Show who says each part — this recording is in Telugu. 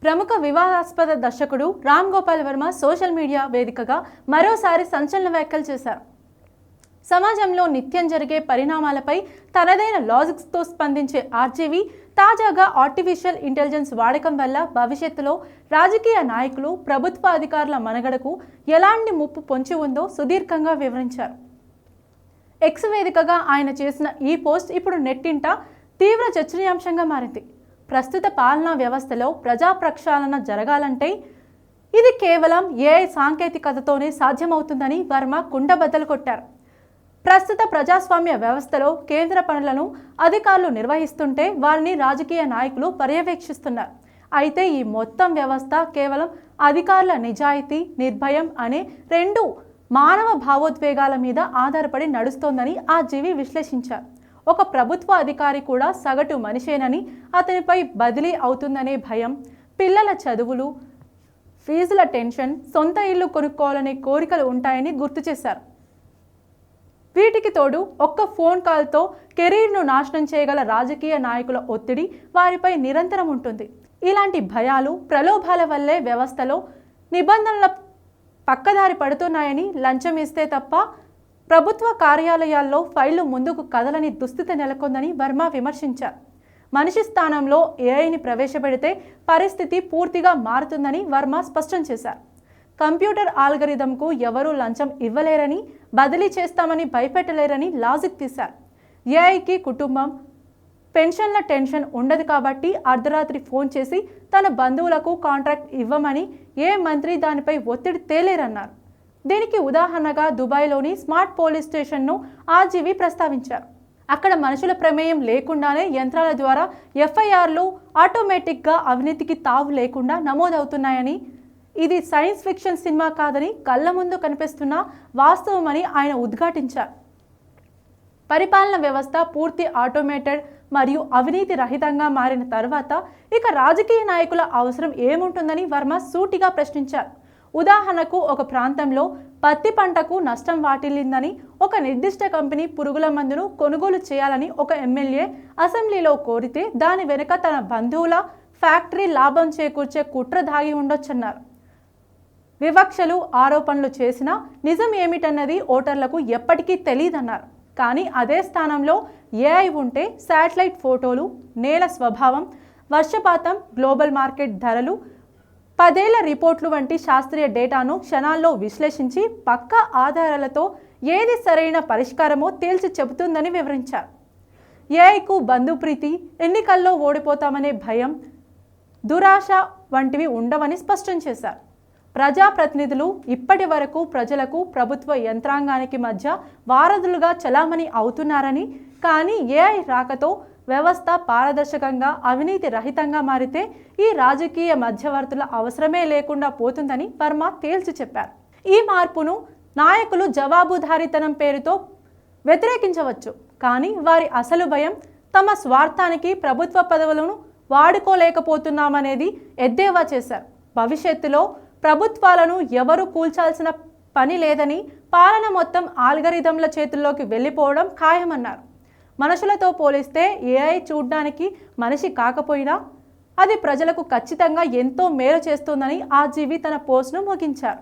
Speaker 1: ప్రముఖ వివాదాస్పద దర్శకుడు రామ్ గోపాల్ వర్మ సోషల్ మీడియా వేదికగా మరోసారి సంచలన వ్యాఖ్యలు చేశారు. సమాజంలో నిత్యం జరిగే పరిణామాలపై తనదైన లాజిక్స్తో స్పందించే ఆర్జీవి తాజాగా ఆర్టిఫిషియల్ ఇంటెలిజెన్స్ వాడకం వల్ల భవిష్యత్తులో రాజకీయ నాయకులు, ప్రభుత్వ అధికారుల మనుగడకు ఎలాంటి ముప్పు పొంచి ఉందో సుదీర్ఘంగా వివరించారు. ఎక్స్ వేదికగా ఆయన చేసిన ఈ పోస్ట్ ఇప్పుడు నెట్టింట తీవ్ర చర్చనీయాంశంగా మారింది. ప్రస్తుత పాలనా వ్యవస్థలో ప్రజా ప్రక్షాళన జరగాలంటే ఇది కేవలం ఏఐ సాంకేతికతతోనే సాధ్యమవుతుందని వర్మ కుండబద్దలు కొట్టారు. ప్రస్తుత ప్రజాస్వామ్య వ్యవస్థలో కేంద్ర పనులను అధికారులు నిర్వహిస్తుంటే వారిని రాజకీయ నాయకులు పర్యవేక్షిస్తున్నారు. అయితే ఈ మొత్తం వ్యవస్థ కేవలం అధికారుల నిజాయితీ, నిర్భయం అనే రెండు మానవ భావోద్వేగాల మీద ఆధారపడి నడుస్తోందని ఆర్జీవి విశ్లేషించారు. ఒక ప్రభుత్వ అధికారి కూడా సగటు మనిషేనని, అతనిపై బదిలీ అవుతుందనే భయం, పిల్లల చదువులు, ఫీజుల టెన్షన్, సొంత ఇల్లు కొనుక్కోవాలనే కోరికలు ఉంటాయని గుర్తు చేశారు. వీటికి తోడు ఒక్క ఫోన్ కాల్తో కెరీర్ను నాశనం చేయగల రాజకీయ నాయకుల ఒత్తిడి వారిపై నిరంతరం ఉంటుంది. ఇలాంటి భయాలు, ప్రలోభాల వల్లే వ్యవస్థలో నిబంధనల పక్కదారి పడుతున్నాయని, లంచం ఇస్తే తప్ప ప్రభుత్వ కార్యాలయాల్లో ఫైళ్లు ముందుకు కదలని దుస్థితి నెలకొందని వర్మ విమర్శించారు. మనిషి స్థానంలో ఏఐని ప్రవేశపెడితే పరిస్థితి పూర్తిగా మారుతుందని వర్మ స్పష్టం చేశారు. కంప్యూటర్ ఆల్గరిథంకు ఎవరూ లంచం ఇవ్వలేరని, బదిలీ చేస్తామని భయపెట్టలేరని లాజిక్ తీశారు. ఏఐకి కుటుంబం, పెన్షన్ల టెన్షన్ ఉండదు కాబట్టి అర్ధరాత్రి ఫోన్ చేసి తన బంధువులకు కాంట్రాక్ట్ ఇవ్వమని ఏ మంత్రి దానిపై ఒత్తిడి తేలేరన్నారు. దీనికి ఉదాహరణగా దుబాయ్లోని స్మార్ట్ పోలీస్ స్టేషన్ను ఆర్జీవి ప్రస్తావించారు. అక్కడ మనుషుల ప్రమేయం లేకుండానే యంత్రాల ద్వారా ఎఫ్ఐఆర్లు ఆటోమేటిక్గా అవినీతికి తావు లేకుండా నమోదవుతున్నాయని, ఇది సైన్స్ ఫిక్షన్ సినిమా కాదని కళ్ళ ముందు కనిపిస్తున్న వాస్తవమని ఆయన ఉద్ఘాటించారు. పరిపాలన వ్యవస్థ పూర్తి ఆటోమేటెడ్ మరియు అవినీతి రహితంగా మారిన తర్వాత ఇక రాజకీయ నాయకుల అవసరం ఏముంటుందని వర్మ సూటిగా ప్రశ్నించారు. ఉదాహరణకు, ఒక ప్రాంతంలో పత్తి పంటకు నష్టం వాటిల్లిందని ఒక నిర్దిష్ట కంపెనీ పురుగుల మందును కొనుగోలు చేయాలని ఒక ఎమ్మెల్యే అసెంబ్లీలో కోరితే దాని వెనుక తన బంధువుల ఫ్యాక్టరీ లాభం చేకూర్చే కుట్ర దాగి ఉండొచ్చన్నారు. వివక్షలు, ఆరోపణలు చేసినా నిజం ఏమిటన్నది ఓటర్లకు ఎప్పటికీ తెలియదన్నారు. కానీ అదే స్థానంలో ఏఐ ఉంటే శాటిలైట్ ఫోటోలు, నేల స్వభావం, వర్షపాతం, గ్లోబల్ మార్కెట్ ధరలు, 10 ఏళ్ల రిపోర్ట్లు వంటి శాస్త్రీయ డేటాను క్షణాల్లో విశ్లేషించి పక్కా ఆధారాలతో ఏది సరైన పరిష్కారమో తేల్చి చెబుతుందని వివరించారు. ఏఐకు బంధుప్రీతి, ఎన్నికల్లో ఓడిపోతామనే భయం, దురాశ వంటివి ఉండవని స్పష్టం చేశారు. ప్రజాప్రతినిధులు ఇప్పటి వరకు ప్రజలకు, ప్రభుత్వ యంత్రాంగానికి మధ్య వారధులుగా చలామణి అవుతున్నారని, కానీ ఏఐ రాకతో వ్యవస్థ పారదర్శకంగా, అవినీతి రహితంగా మారితే ఈ రాజకీయ మధ్యవర్తుల అవసరమే లేకుండా పోతుందని వర్మ తేల్చి చెప్పారు. ఈ మార్పును నాయకులు జవాబుదారీతనం పేరుతో వ్యతిరేకించవచ్చు, కానీ వారి అసలు భయం తమ స్వార్థానికి ప్రభుత్వ పదవులను వాడుకోలేకపోతున్నామనేది ఎద్దేవా చేశారు. భవిష్యత్తులో ప్రభుత్వాలను ఎవరు కూల్చాల్సిన పని లేదని, పాలన మొత్తం ఆల్గరిథంల చేతుల్లోకి వెళ్ళిపోవడం ఖాయమన్నారు. మనుషులతో పోలిస్తే ఏఐ చూడ్డానికి మనిషి కాకపోయినా అది ప్రజలకు ఖచ్చితంగా ఎంతో మేలు చేస్తుందని ఆర్జీవి తన పోస్ట్ను ముగించారు.